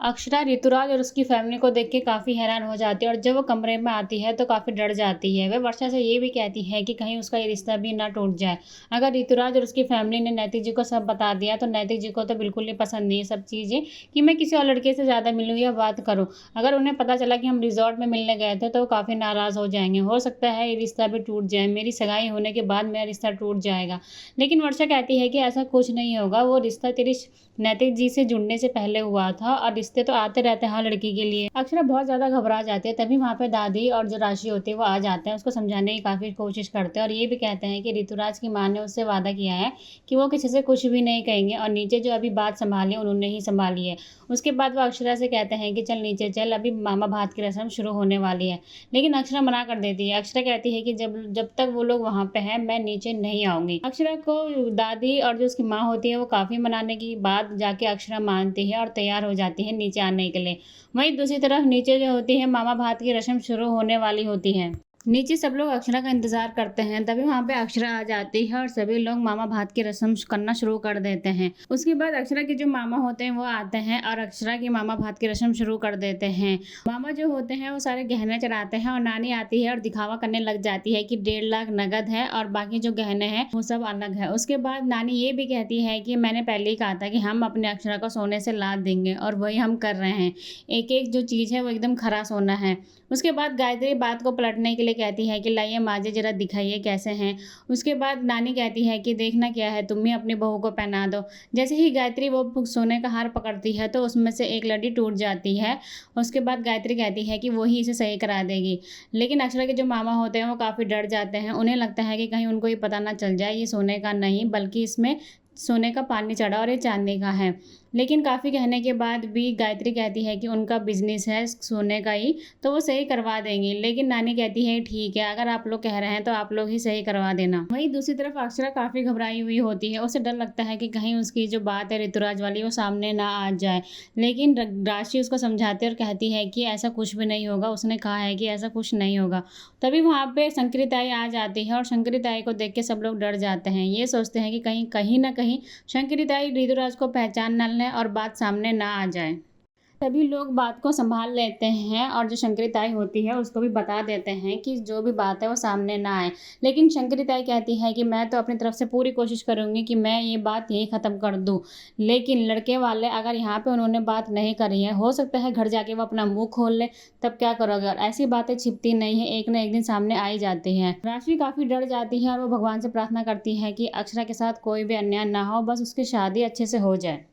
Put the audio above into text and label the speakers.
Speaker 1: अक्षरा ऋतुराज और उसकी फैमिली को देख के काफ़ी हैरान हो जाती है और जब वो कमरे में आती है तो काफ़ी डर जाती है। वह वर्षा से ये भी कहती है कि कहीं उसका ये रिश्ता भी ना टूट जाए। अगर ऋतुराज और उसकी फैमिली ने नैतिक जी को सब बता दिया तो नैतिक जी को तो बिल्कुल नहीं पसंद नहीं है सब चीज़ें कि मैं किसी और लड़के से ज़्यादा मिलूँ या बात करूँ। अगर उन्हें पता चला कि हम रिजॉर्ट में मिलने गए थे तो वो काफ़ी नाराज़ हो जाएंगे। हो सकता है ये रिश्ता भी टूट जाए, मेरी सगाई होने के बाद मेरा रिश्ता टूट जाएगा। लेकिन वर्षा कहती है कि ऐसा कुछ नहीं होगा, वो रिश्ता तेरी नैतिक जी से जुड़ने से पहले हुआ था और रिश्ते तो आते रहते हैं हर लड़की के लिए। अक्षरा बहुत ज़्यादा घबरा जाती है, तभी वहाँ पे दादी और जो राशि होती है वो आ जाते हैं, उसको समझाने की काफ़ी कोशिश करते हैं और ये भी कहते हैं कि ऋतुराज की माँ ने उससे वादा किया है कि वो किसी से कुछ भी नहीं कहेंगे और नीचे जो अभी बात संभाली उन्होंने ही संभाली है। उसके बाद वो अक्षरा से कहते हैं कि चल नीचे चल, अभी मामा भात की रस्म शुरू होने वाली है। लेकिन अक्षरा मना कर देती है। अक्षरा कहती है कि जब जब तक वो लोग वहाँ पे हैं मैं नीचे नहीं आऊँगी। अक्षरा को दादी और जो उसकी माँ होती है वो काफ़ी मनाने के बाद जाके अक्षरा मानती है और तैयार हो जाती है नीचे आने के लिए। वहीं दूसरी तरफ नीचे जो होती है मामा भात की रस्म शुरू होने वाली होती है। नीचे सब लोग अक्षरा का इंतजार करते हैं, तभी वहाँ पे अक्षरा आ जाती है और सभी लोग मामा भात की रस्म करना शुरू कर देते हैं। उसके बाद अक्षरा के जो मामा होते हैं वो आते हैं और अक्षरा की मामा भात की रस्म शुरू कर देते हैं। मामा जो होते हैं वो सारे गहने चढ़ाते हैं और नानी आती है और दिखावा करने लग जाती है कि 1.5 लाख नगद है और बाकी जो गहने हैं वो सब अलग है। उसके बाद नानी ये भी कहती है कि मैंने पहले ही कहा था कि हम अपने अक्षरा को सोने से लाद देंगे और वही हम कर रहे हैं। एक एक जो चीज़ है वो एकदम खरा सोना है। उसके बाद गायत्री बात को पलटने के लिए कहती है कि लाइए माँ जी जरा दिखाइए कैसे हैं। उसके बाद नानी कहती है कि देखना क्या है, तुम ही अपनी बहू को पहना दो। जैसे ही गायत्री वो सोने का हार पकड़ती है तो उसमें से एक लड़ी टूट जाती है। उसके बाद गायत्री कहती है कि वही इसे सही करा देगी। लेकिन अक्षरा के जो मामा होते हैं वो काफ़ी डर जाते हैं। उन्हें लगता है कि कहीं उनको ये पता ना चल जाए ये सोने का नहीं बल्कि इसमें सोने का पानी चढ़ा और ये चांदी का है। लेकिन काफ़ी कहने के बाद भी गायत्री कहती है कि उनका बिजनेस है सोने का ही, तो वो सही करवा देंगी। लेकिन नानी कहती है ठीक है, अगर आप लोग कह रहे हैं तो आप लोग ही सही करवा देना। वहीं दूसरी तरफ अक्षरा काफ़ी घबराई हुई होती है। उसे डर लगता है कि कहीं उसकी जो बात है ऋतुराज वाली वो सामने ना आ जाए। लेकिन राशि उसको समझाती और कहती है कि ऐसा कुछ भी नहीं होगा, उसने कहा है कि ऐसा कुछ नहीं होगा। तभी वहाँ पे शंकरिताई आ जाती है और शंकरिताई को देख के सब लोग डर जाते हैं। ये सोचते हैं कि कहीं कहीं ना कहीं शंकरिताई ऋतुराज को पहचान न लें और बात सामने ना आ जाए। सभी लोग बात को संभाल लेते हैं और जो शंकरिताई होती है उसको भी बता देते हैं कि जो भी बात है वो सामने ना आए। लेकिन शंकरिताई कहती है कि मैं तो अपनी तरफ से पूरी कोशिश करूंगी कि मैं ये बात यही ख़त्म कर दूं। लेकिन लड़के वाले अगर यहाँ पे उन्होंने बात नहीं करी है, हो सकता है घर जाके वो अपना मुंह खोल ले, तब क्या करोगे। और ऐसी बातें छिपती नहीं है, एक ना एक दिन सामने आ ही जाती हैं। राशि काफ़ी डर जाती है और वो भगवान से प्रार्थना करती है कि अक्षरा के साथ कोई भी अन्याय ना हो, बस उसकी शादी अच्छे से हो जाए।